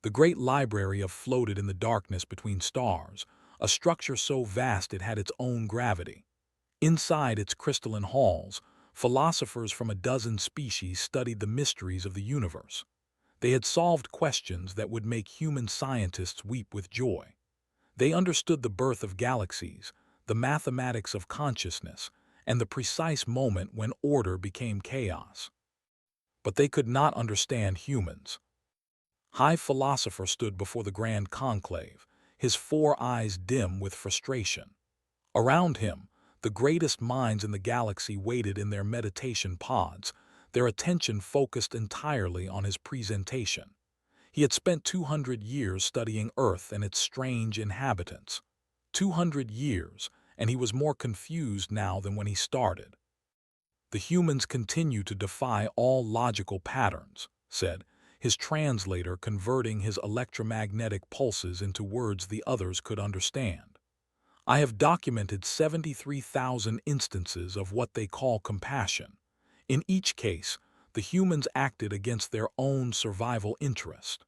The great library floated in the darkness between stars, a structure so vast it had its own gravity. Inside its crystalline halls, philosophers from a dozen species studied the mysteries of the universe. They had solved questions that would make human scientists weep with joy. They understood the birth of galaxies, the mathematics of consciousness, and the precise moment when order became chaos. But they could not understand humans. High Philosopher stood before the grand conclave, his four eyes dim with frustration. Around him, the greatest minds in the galaxy waited in their meditation pods, their attention focused entirely on his presentation. He had spent 200 years studying Earth and its strange inhabitants. 200 years, and he was more confused now than when he started. "The humans continue to defy all logical patterns," said his translator, converting his electromagnetic pulses into words the others could understand. "I have documented 73,000 instances of what they call compassion. In each case, the humans acted against their own survival interest."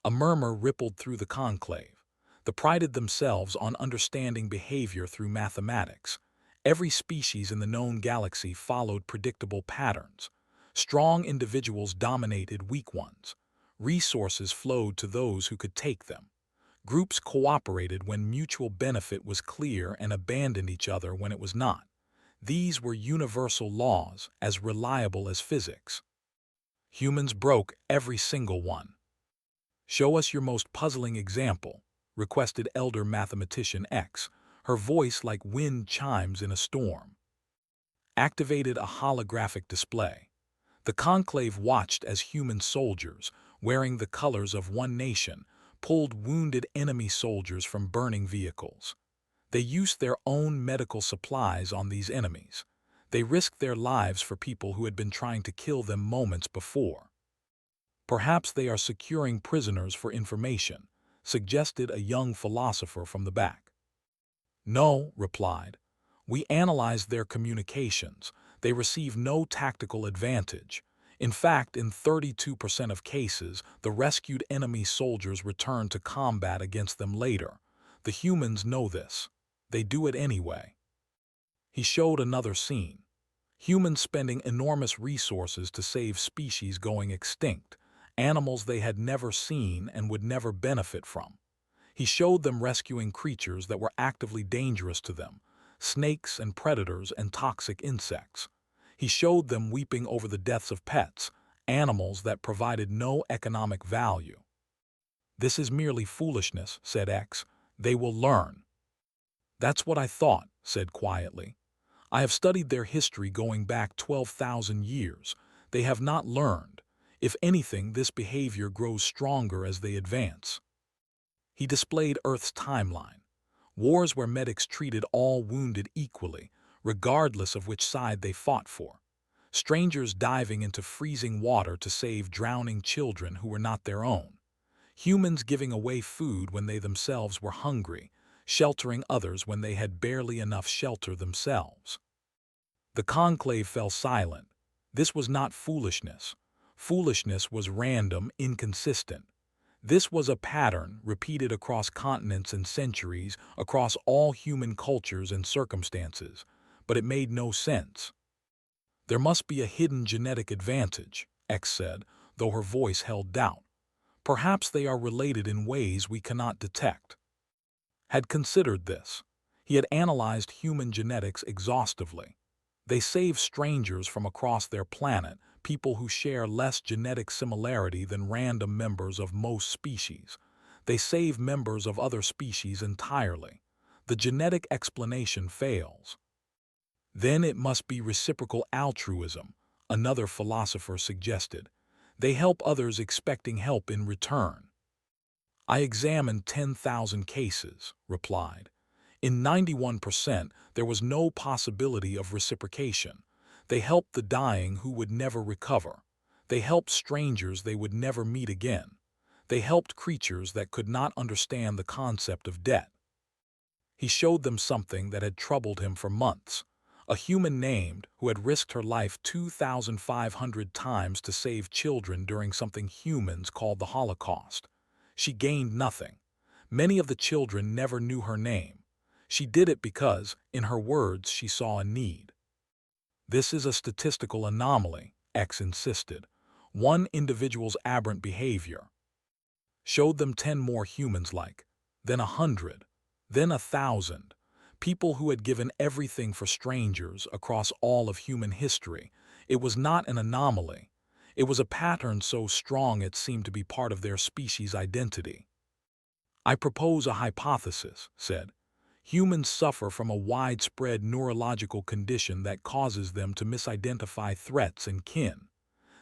A murmur rippled through the conclave. They prided themselves on understanding behavior through mathematics. Every species in the known galaxy followed predictable patterns. Strong individuals dominated weak ones. Resources flowed to those who could take them. Groups cooperated when mutual benefit was clear and abandoned each other when it was not. These were universal laws, as reliable as physics. Humans broke every single one. "Show us your most puzzling example," requested elder mathematician X, her voice like wind chimes in a storm. Activated a holographic display. The conclave watched as human soldiers, wearing the colors of one nation, pulled wounded enemy soldiers from burning vehicles. They used their own medical supplies on these enemies. They risked their lives for people who had been trying to kill them moments before. "Perhaps they are securing prisoners for information," suggested a young philosopher from the back. "No," replied. "We analyzed their communications. They receive no tactical advantage. In fact, in 32% of cases, the rescued enemy soldiers return to combat against them later. The humans know this. They do it anyway." He showed another scene. Humans spending enormous resources to save species going extinct, animals they had never seen and would never benefit from. He showed them rescuing creatures that were actively dangerous to them, snakes and predators and toxic insects. He showed them weeping over the deaths of pets, animals that provided no economic value. "This is merely foolishness," said X. "They will learn." "That's what I thought," said quietly. "I have studied their history going back 12,000 years. They have not learned. If anything, this behavior grows stronger as they advance." He displayed Earth's timeline. Wars where medics treated all wounded equally, regardless of which side they fought for. Strangers diving into freezing water to save drowning children who were not their own. Humans giving away food when they themselves were hungry, sheltering others when they had barely enough shelter themselves. The conclave fell silent. This was not foolishness. Foolishness was random, inconsistent. This was a pattern repeated across continents and centuries, across all human cultures and circumstances, but it made no sense. "There must be a hidden genetic advantage," X said, though her voice held doubt. "Perhaps they are related in ways we cannot detect." Had considered this. He had analyzed human genetics exhaustively. They save strangers from across their planet, people who share less genetic similarity than random members of most species. They save members of other species entirely. The genetic explanation fails. "Then it must be reciprocal altruism," another philosopher suggested. "They help others expecting help in return." "I examined 10,000 cases," replied. "In 91%, there was no possibility of reciprocation. They helped the dying who would never recover. They helped strangers they would never meet again. They helped creatures that could not understand the concept of debt." He showed them something that had troubled him for months. A human named who had risked her life 2,500 times to save children during something humans called the Holocaust. She gained nothing. Many of the children never knew her name. She did it because, in her words, she saw a need. This is a statistical anomaly, X insisted. One individual's aberrant behavior showed them 10 more humans like, then 100, then 1,000. People who had given everything for strangers across all of human history. It was not an anomaly. It was a pattern so strong it seemed to be part of their species' identity. I propose a hypothesis, said. Humans suffer from a widespread neurological condition that causes them to misidentify threats and kin.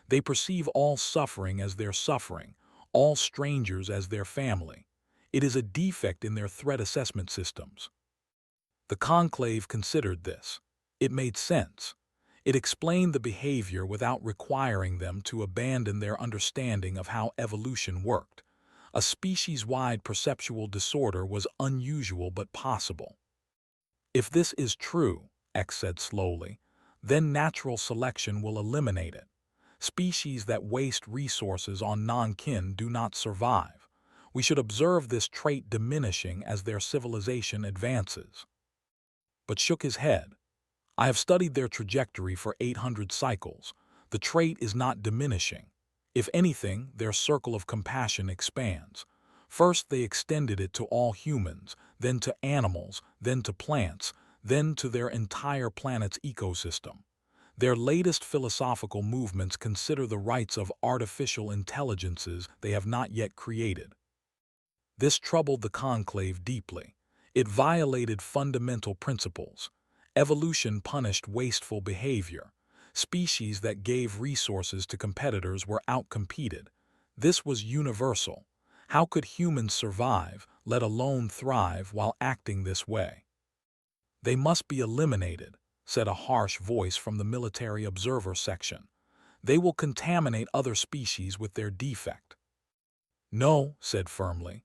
They perceive all suffering as their suffering, all strangers as their family. It is a defect in their threat assessment systems. The conclave considered this. It made sense. It explained the behavior without requiring them to abandon their understanding of how evolution worked. A species-wide perceptual disorder was unusual but possible. If this is true, X said slowly, then natural selection will eliminate it. Species that waste resources on non-kin do not survive. We should observe this trait diminishing as their civilization advances. But shook his head. I have studied their trajectory for 800 cycles. The trait is not diminishing. If anything, their circle of compassion expands. First, they extended it to all humans, then to animals, then to plants, then to their entire planet's ecosystem. Their latest philosophical movements consider the rights of artificial intelligences they have not yet created. This troubled the conclave deeply. It violated fundamental principles. Evolution punished wasteful behavior. Species that gave resources to competitors were outcompeted. This was universal. How could humans survive, let alone thrive, while acting this way? They must be eliminated, said a harsh voice from the military observer section. They will contaminate other species with their defect. No, said firmly.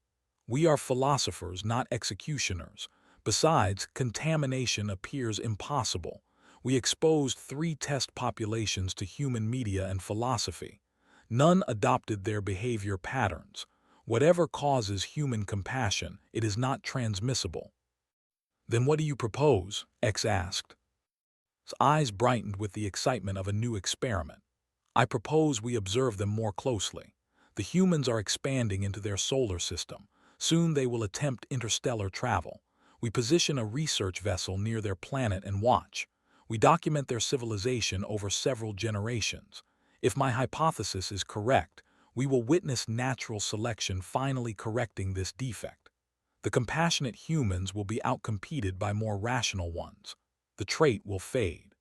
We are philosophers, not executioners. Besides, contamination appears impossible. We exposed 3 test populations to human media and philosophy. None adopted their behavior patterns. Whatever causes human compassion, it is not transmissible. Then what do you propose? X asked. His eyes brightened with the excitement of a new experiment. I propose we observe them more closely. The humans are expanding into their solar system. Soon they will attempt interstellar travel. We position a research vessel near their planet and watch. We document their civilization over several generations. If my hypothesis is correct, we will witness natural selection finally correcting this defect. The compassionate humans will be outcompeted by more rational ones. The trait will fade.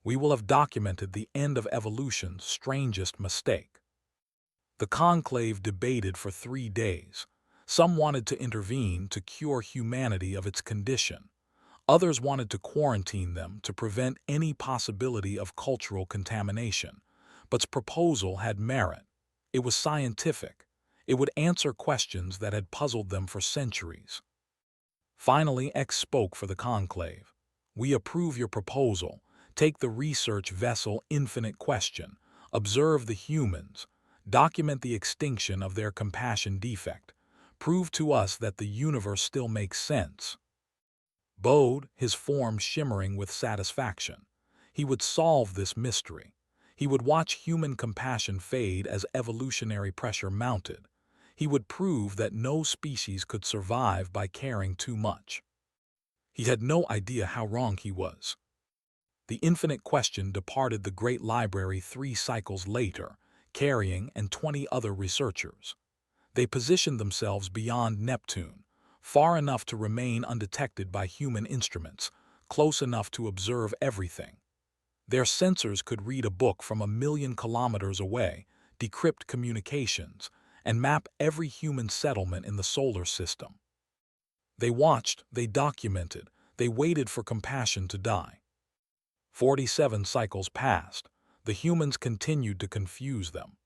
We will have documented the end of evolution's strangest mistake. The conclave debated for 3 days. Some wanted to intervene to cure humanity of its condition. Others wanted to quarantine them to prevent any possibility of cultural contamination. But's proposal had merit. It was scientific. It would answer questions that had puzzled them for centuries. Finally, X spoke for the conclave. We approve your proposal. Take the research vessel Infinite Question. Observe the humans. Document the extinction of their compassion defect. Prove to us that the universe still makes sense. Bowed, his form shimmering with satisfaction. He would solve this mystery. He would watch human compassion fade as evolutionary pressure mounted. He would prove that no species could survive by caring too much. He had no idea how wrong he was. The Infinite Question departed the Great Library 3 cycles later, carrying and 20 other researchers. They positioned themselves beyond Neptune, far enough to remain undetected by human instruments, close enough to observe everything. Their sensors could read a book from 1,000,000 kilometers away, decrypt communications, and map every human settlement in the solar system. They watched, they documented, they waited for compassion to die. 47 cycles passed. The humans continued to confuse them.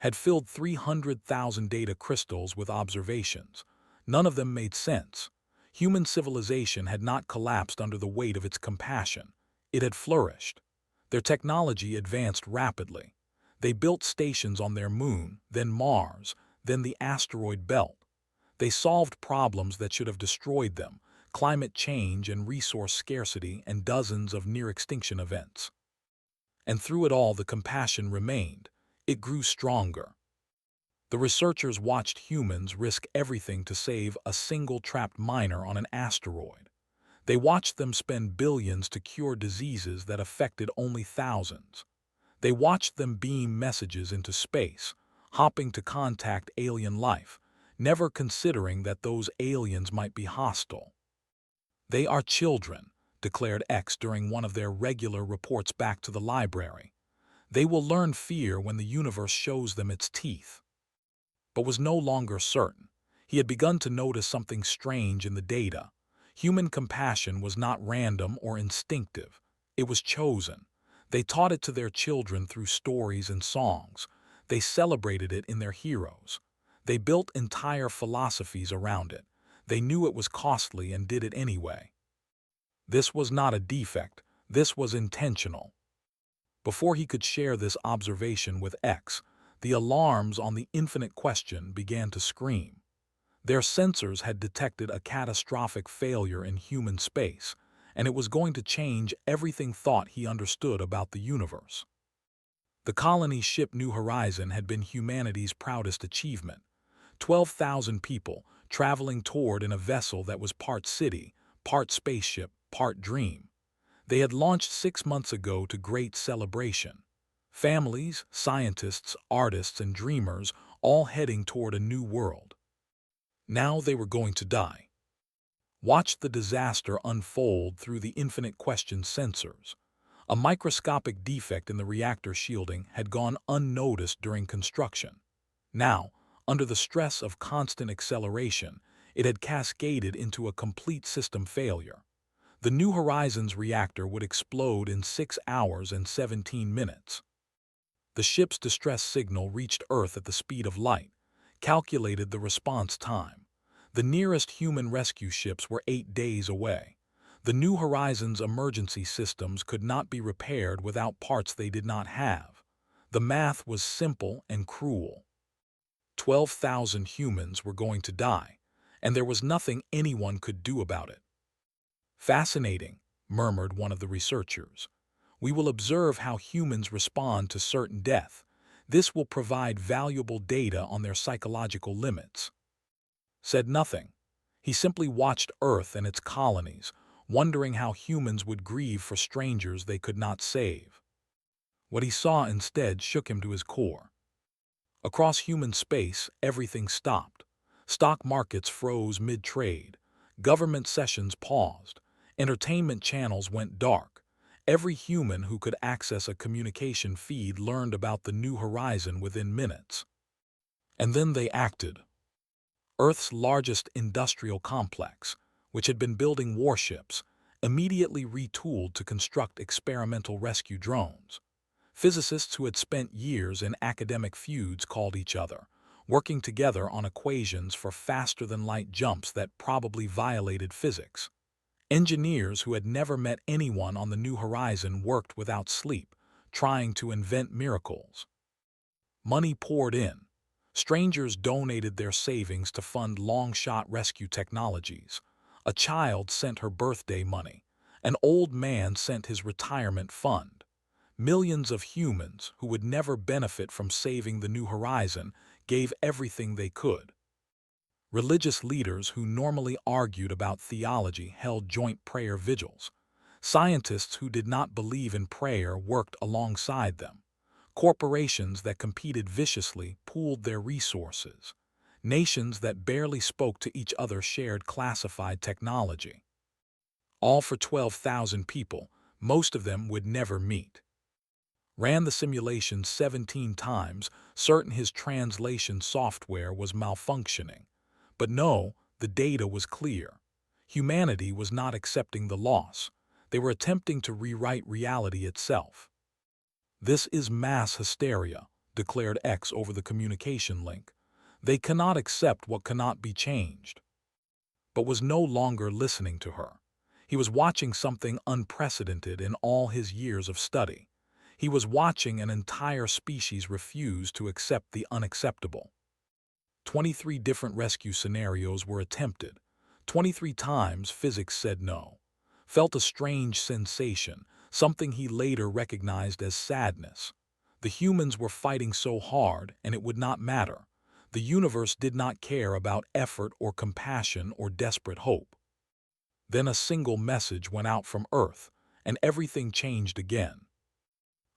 Had filled 300,000 data crystals with observations. None of them made sense. Human civilization had not collapsed under the weight of its compassion. It had flourished. Their technology advanced rapidly. They built stations on their moon, then Mars, then the asteroid belt. They solved problems that should have destroyed them: climate change and resource scarcity and dozens of near-extinction events. And through it all, the compassion remained. It grew stronger. The researchers watched humans risk everything to save a single trapped miner on an asteroid. They watched them spend billions to cure diseases that affected only thousands. They watched them beam messages into space, hopping to contact alien life, never considering that those aliens might be hostile. "They are children," declared X during one of their regular reports back to the library. "They will learn fear when the universe shows them its teeth." But was no longer certain. He had begun to notice something strange in the data. Human compassion was not random or instinctive. It was chosen. They taught it to their children through stories and songs. They celebrated it in their heroes. They built entire philosophies around it. They knew it was costly and did it anyway. This was not a defect. This was intentional. Before he could share this observation with X, the alarms on the Infinite Question began to scream. Their sensors had detected a catastrophic failure in human space, and it was going to change everything thought he understood about the universe. The colony ship New Horizon had been humanity's proudest achievement. 12,000 people traveling toward in a vessel that was part city, part spaceship, part dream. They had launched 6 months ago to great celebration. Families, scientists, artists, and dreamers all heading toward a new world. Now they were going to die. Watch the disaster unfold through the Infinite Question sensors. A microscopic defect in the reactor shielding had gone unnoticed during construction. Now, under the stress of constant acceleration, it had cascaded into a complete system failure. The New Horizons reactor would explode in 6 hours and 17 minutes. The ship's distress signal reached Earth at the speed of light, calculated the response time. The nearest human rescue ships were 8 days away. The New Horizons emergency systems could not be repaired without parts they did not have. The math was simple and cruel. 12,000 humans were going to die, and there was nothing anyone could do about it. "Fascinating," murmured one of the researchers. "We will observe how humans respond to certain death. This will provide valuable data on their psychological limits." Said nothing. He simply watched Earth and its colonies, wondering how humans would grieve for strangers they could not save. What he saw instead shook him to his core. Across human space, everything stopped. Stock markets froze mid-trade. Government sessions paused. Entertainment channels went dark. Every human who could access a communication feed learned about the New Horizon within minutes. And then they acted. Earth's largest industrial complex, which had been building warships, immediately retooled to construct experimental rescue drones. Physicists who had spent years in academic feuds called each other, working together on equations for faster-than-light jumps that probably violated physics. Engineers who had never met anyone on the New Horizon worked without sleep, trying to invent miracles. Money poured in. Strangers donated their savings to fund long-shot rescue technologies. A child sent her birthday money. An old man sent his retirement fund. Millions of humans who would never benefit from saving the New Horizon gave everything they could. Religious leaders who normally argued about theology held joint prayer vigils. Scientists who did not believe in prayer worked alongside them. Corporations that competed viciously pooled their resources. Nations that barely spoke to each other shared classified technology. All for 12,000 people, most of them would never meet. Ran the simulation 17 times, certain his translation software was malfunctioning. But no, the data was clear. Humanity was not accepting the loss. They were attempting to rewrite reality itself. "This is mass hysteria," declared X over the communication link. "They cannot accept what cannot be changed." but was no longer listening to her. He was watching something unprecedented in all his years of study. He was watching an entire species refuse to accept the unacceptable. 23 different rescue scenarios were attempted. 23 times physics said no. Felt a strange sensation, something he later recognized as sadness. The humans were fighting so hard, and it would not matter. The universe did not care about effort or compassion or desperate hope. Then a single message went out from Earth, and everything changed again.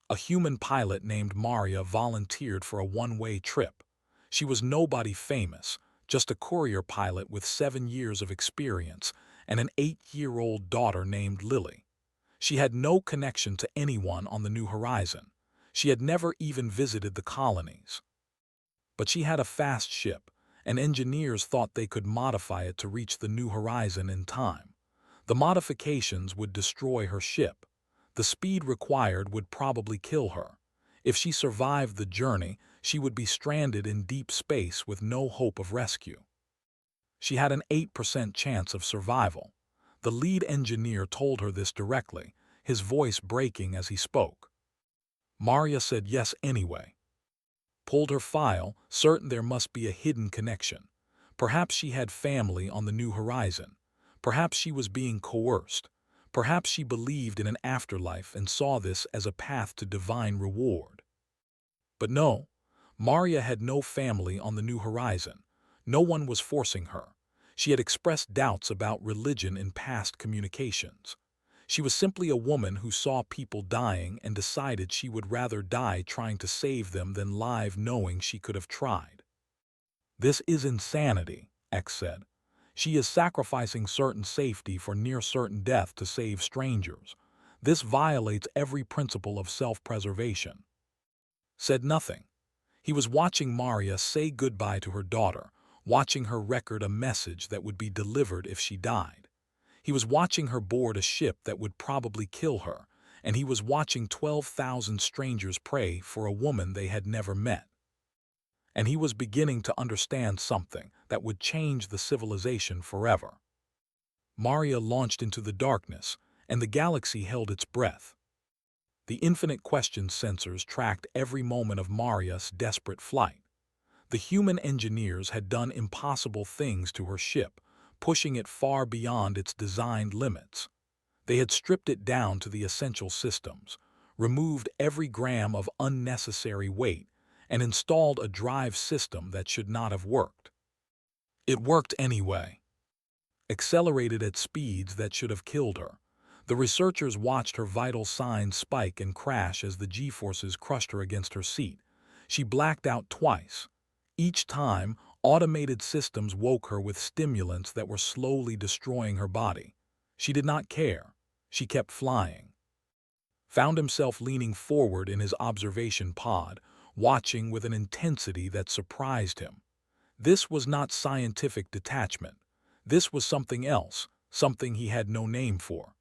A human pilot named Maria volunteered for a one-way trip. She was nobody famous, just a courier pilot with 7 years of experience and an 8-year-old daughter named Lily. She had no connection to anyone on the New Horizon. She had never even visited the colonies. But she had a fast ship, and engineers thought they could modify it to reach the New Horizon in time. The modifications would destroy her ship. The speed required would probably kill her. If she survived the journey, she would be stranded in deep space with no hope of rescue. She had an 8% chance of survival. The lead engineer told her this directly, his voice breaking as he spoke. Maria said yes anyway. Pulled her file, certain there must be a hidden connection. Perhaps she had family on the New Horizon. Perhaps she was being coerced. Perhaps she believed in an afterlife and saw this as a path to divine reward. But no, Maria had no family on the New Horizon. No one was forcing her. She had expressed doubts about religion in past communications. She was simply a woman who saw people dying and decided she would rather die trying to save them than live knowing she could have tried. This is insanity, X said. She is sacrificing certain safety for near certain death to save strangers. This violates every principle of self-preservation. Said nothing. He was watching Maria say goodbye to her daughter, watching her record a message that would be delivered if she died. He was watching her board a ship that would probably kill her, and he was watching 12,000 strangers pray for a woman they had never met. And he was beginning to understand something that would change the civilization forever. Maria launched into the darkness, and the galaxy held its breath. The infinite question sensors tracked every moment of Maria's desperate flight. The human engineers had done impossible things to her ship, pushing it far beyond its designed limits. They had stripped it down to the essential systems, removed every gram of unnecessary weight, and installed a drive system that should not have worked. It worked anyway. Accelerated at speeds that should have killed her. The researchers watched her vital signs spike and crash as the G-forces crushed her against her seat. She blacked out twice. Each time, automated systems woke her with stimulants that were slowly destroying her body. She did not care. She kept flying. Found himself leaning forward in his observation pod, watching with an intensity that surprised him. This was not scientific detachment. This was something else, something he had no name for.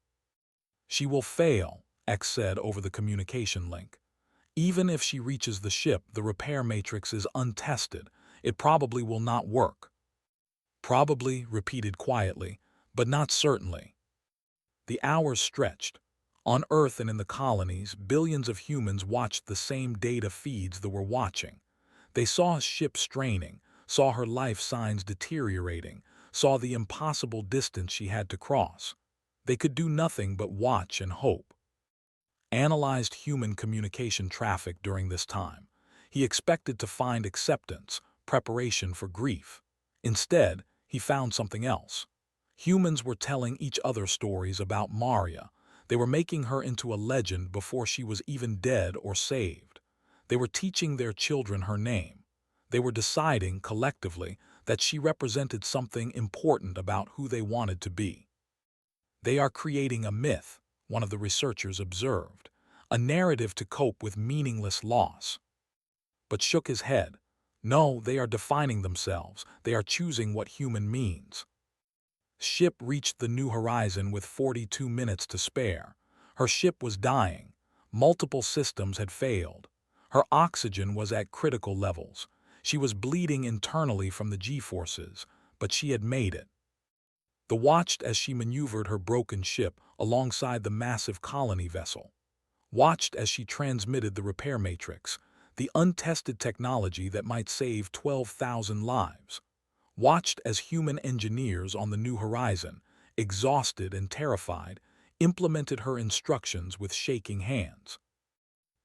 She will fail, X said over the communication link. Even if she reaches the ship, the repair matrix is untested. It probably will not work. Probably, repeated quietly, but not certainly. The hours stretched. On Earth and in the colonies, billions of humans watched the same data feeds they were watching. They saw a ship straining, saw her life signs deteriorating, saw the impossible distance she had to cross. They could do nothing but watch and hope. Analyzed human communication traffic during this time. He expected to find acceptance, preparation for grief. Instead, he found something else. Humans were telling each other stories about Maria. They were making her into a legend before she was even dead or saved. They were teaching their children her name. They were deciding, collectively, that she represented something important about who they wanted to be. They are creating a myth, one of the researchers observed, a narrative to cope with meaningless loss. But shook his head. No, they are defining themselves. They are choosing what human means. Ship reached the New Horizon with 42 minutes to spare. Her ship was dying. Multiple systems had failed. Her oxygen was at critical levels. She was bleeding internally from the G-forces, but she had made it. The watched as she maneuvered her broken ship alongside the massive colony vessel. Watched as she transmitted the repair matrix, the untested technology that might save 12,000 lives. Watched as human engineers on the New Horizon, exhausted and terrified, implemented her instructions with shaking hands.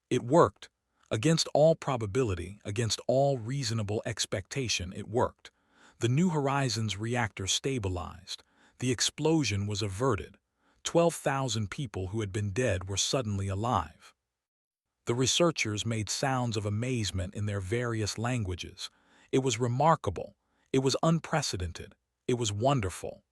It worked. Against all probability, against all reasonable expectation, it worked. The New Horizons reactor stabilized. The explosion was averted. 12,000 people who had been dead were suddenly alive. The researchers made sounds of amazement in their various languages. It was remarkable. It was unprecedented. It was wonderful.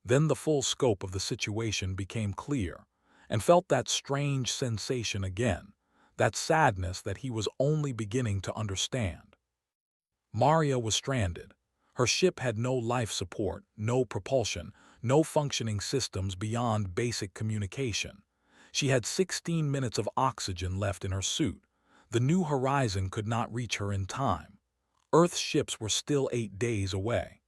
Then the full scope of the situation became clear, and felt that strange sensation again, that sadness that he was only beginning to understand. Maria was stranded. Her ship had no life support, no propulsion, no functioning systems beyond basic communication. She had 16 minutes of oxygen left in her suit. The New Horizon could not reach her in time. Earth's ships were still 8 days away.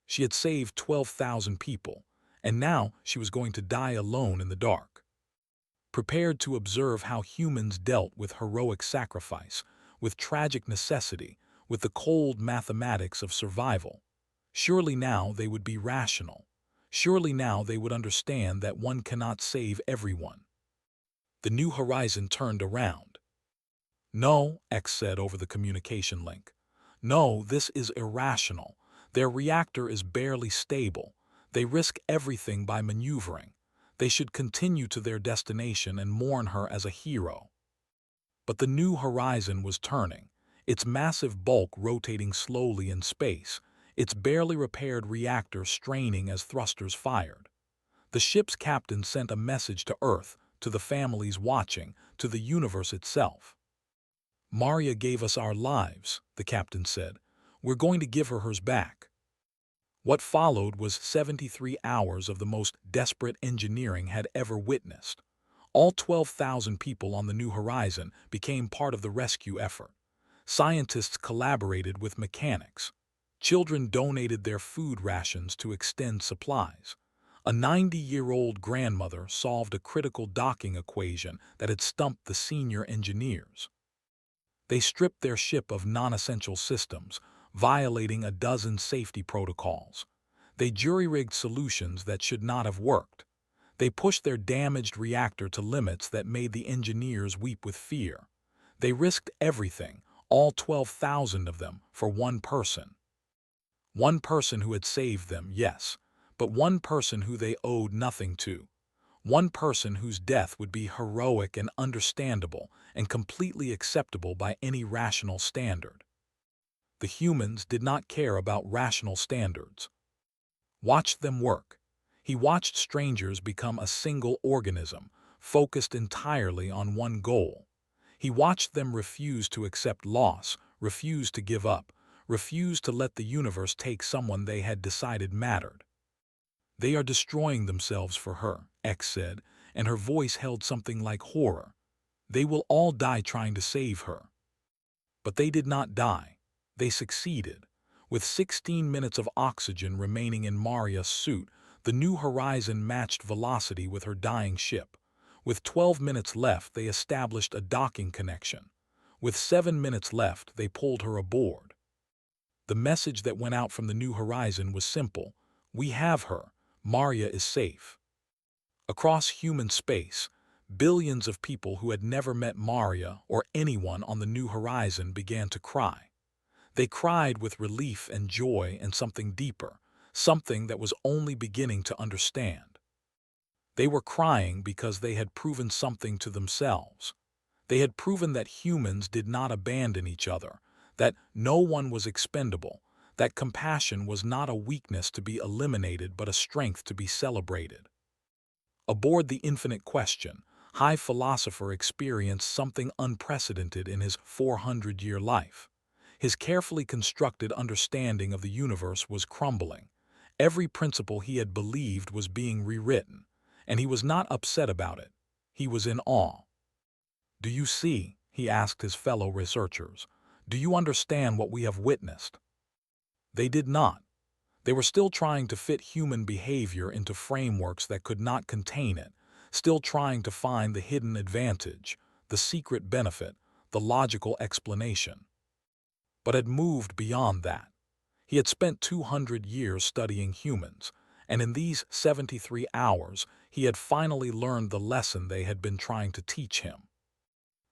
She had saved 12,000 people, and now she was going to die alone in the dark. Prepared to observe how humans dealt with heroic sacrifice, with tragic necessity, with the cold mathematics of survival. Surely now they would be rational. Surely now they would understand that one cannot save everyone. The New Horizon turned around. "No," X said over the communication link. "No, this is irrational. Their reactor is barely stable. They risk everything by maneuvering. They should continue to their destination and mourn her as a hero." But the New Horizon was turning, its massive bulk rotating slowly in space, its barely repaired reactor straining as thrusters fired. The ship's captain sent a message to Earth, to the families watching, to the universe itself. "Maria gave us our lives," the captain said. "We're going to give her hers back." What followed was 73 hours of the most desperate engineering had ever witnessed. All 12,000 people on the New Horizon became part of the rescue effort. Scientists collaborated with mechanics. Children donated their food rations to extend supplies. A 90-year-old grandmother solved a critical docking equation that had stumped the senior engineers. They stripped their ship of non-essential systems, violating a dozen safety protocols. They jury-rigged solutions that should not have worked. They pushed their damaged reactor to limits that made the engineers weep with fear. They risked everything, all 12,000 of them, for one person. One person who had saved them, yes, but one person who they owed nothing to. One person whose death would be heroic and understandable and completely acceptable by any rational standard. The humans did not care about rational standards. Watched them work. He watched strangers become a single organism, focused entirely on one goal. He watched them refuse to accept loss, refuse to give up, refuse to let the universe take someone they had decided mattered. "They are destroying themselves for her," X said, and her voice held something like horror. "They will all die trying to save her." But they did not die. They succeeded. With 16 minutes of oxygen remaining in Maria's suit, the New Horizon matched velocity with her dying ship. With 12 minutes left, they established a docking connection. With 7 minutes left, they pulled her aboard. The message that went out from the New Horizon was simple: "We have her. Maria is safe." Across human space, billions of people who had never met Maria or anyone on the New Horizon began to cry. They cried with relief and joy and something deeper, something that was only beginning to understand. They were crying because they had proven something to themselves. They had proven that humans did not abandon each other, that no one was expendable, that compassion was not a weakness to be eliminated but a strength to be celebrated. Aboard the Infinite Question, High Philosopher experienced something unprecedented in his 400-year life. His carefully constructed understanding of the universe was crumbling. Every principle he had believed was being rewritten, and he was not upset about it. He was in awe. "Do you see?" he asked his fellow researchers. "Do you understand what we have witnessed?" They did not. They were still trying to fit human behavior into frameworks that could not contain it, still trying to find the hidden advantage, the secret benefit, the logical explanation. But had moved beyond that. He had spent 200 years studying humans, and in these 73 hours he had finally learned the lesson they had been trying to teach him.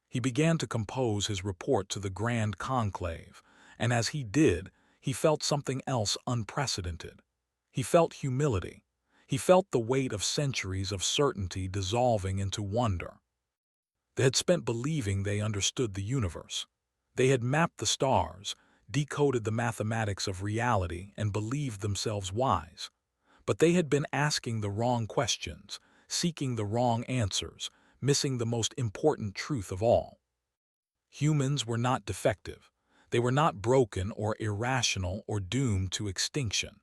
He began to compose his report to the Grand Conclave, and as he did, he felt something else unprecedented. He felt humility. He felt the weight of centuries of certainty dissolving into wonder. They had spent believing they understood the universe. They had mapped the stars, decoded the mathematics of reality, and believed themselves wise. But they had been asking the wrong questions, seeking the wrong answers, missing the most important truth of all. Humans were not defective. They were not broken or irrational or doomed to extinction.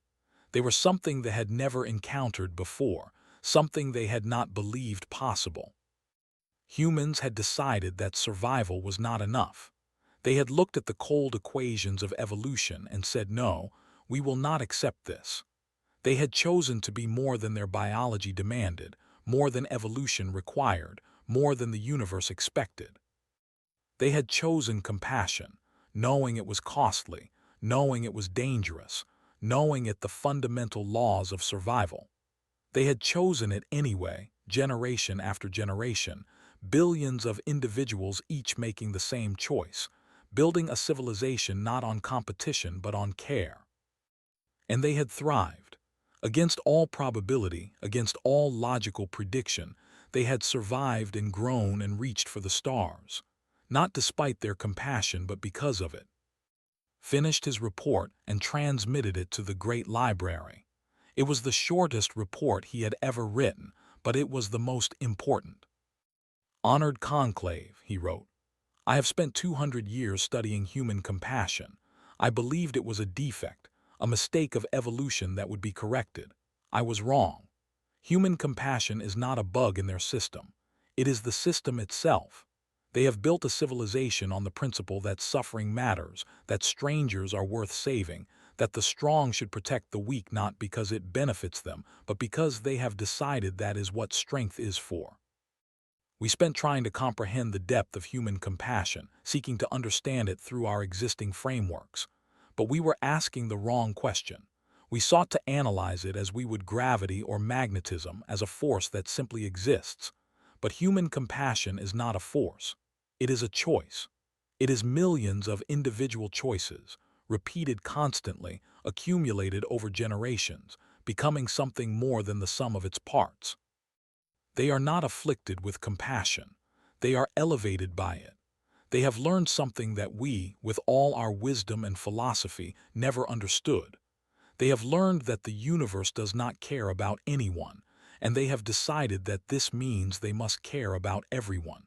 They were something they had never encountered before, something they had not believed possible. Humans had decided that survival was not enough. They had looked at the cold equations of evolution and said, no, we will not accept this. They had chosen to be more than their biology demanded, more than evolution required, more than the universe expected. They had chosen compassion, knowing it was costly, knowing it was dangerous, knowing it the fundamental laws of survival. They had chosen it anyway, generation after generation, billions of individuals each making the same choice, building a civilization not on competition but on care. And they had thrived. Against all probability, against all logical prediction, they had survived and grown and reached for the stars, not despite their compassion but because of it. Finished his report and transmitted it to the great library. It was the shortest report he had ever written, but it was the most important. Honored Conclave, he wrote, I have spent 200 years studying human compassion. I believed it was a defect, a mistake of evolution that would be corrected. I was wrong. Human compassion is not a bug in their system. It is the system itself. They have built a civilization on the principle that suffering matters, that strangers are worth saving, that the strong should protect the weak not because it benefits them, but because they have decided that is what strength is for. We spent trying to comprehend the depth of human compassion, seeking to understand it through our existing frameworks. But we were asking the wrong question. We sought to analyze it as we would gravity or magnetism, as a force that simply exists. But human compassion is not a force. It is a choice. It is millions of individual choices, repeated constantly, accumulated over generations, becoming something more than the sum of its parts. They are not afflicted with compassion. They are elevated by it. They have learned something that we, with all our wisdom and philosophy, never understood. They have learned that the universe does not care about anyone, and they have decided that this means they must care about everyone.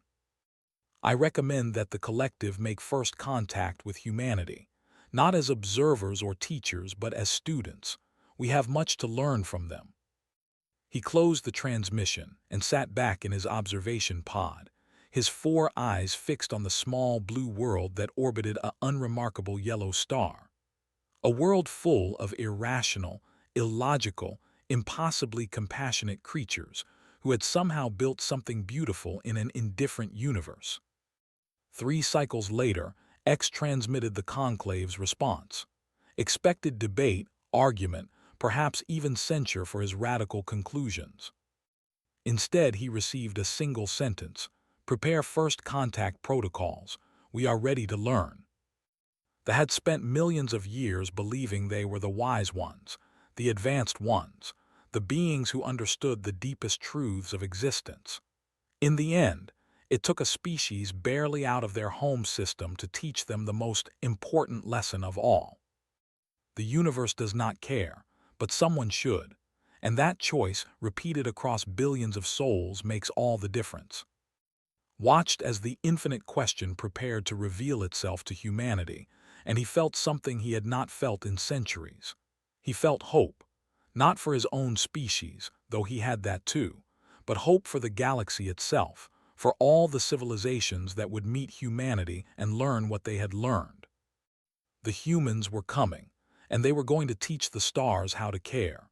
I recommend that the collective make first contact with humanity, not as observers or teachers, but as students. We have much to learn from them. He closed the transmission and sat back in his observation pod, his 4 eyes fixed on the small blue world that orbited an unremarkable yellow star. A world full of irrational, illogical, impossibly compassionate creatures who had somehow built something beautiful in an indifferent universe. 3 cycles later, X transmitted the conclave's response. Expected debate, argument, perhaps even censure for his radical conclusions. Instead, he received a single sentence: prepare first contact protocols. We are ready to learn. They had spent millions of years believing they were the wise ones, the advanced ones, the beings who understood the deepest truths of existence. In the end, it took a species barely out of their home system to teach them the most important lesson of all. The universe does not care, but someone should, and that choice, repeated across billions of souls, makes all the difference. Watched as the infinite question prepared to reveal itself to humanity, and he felt something he had not felt in centuries. He felt hope, not for his own species, though he had that too, but hope for the galaxy itself, for all the civilizations that would meet humanity and learn what they had learned. The humans were coming, and they were going to teach the stars how to care.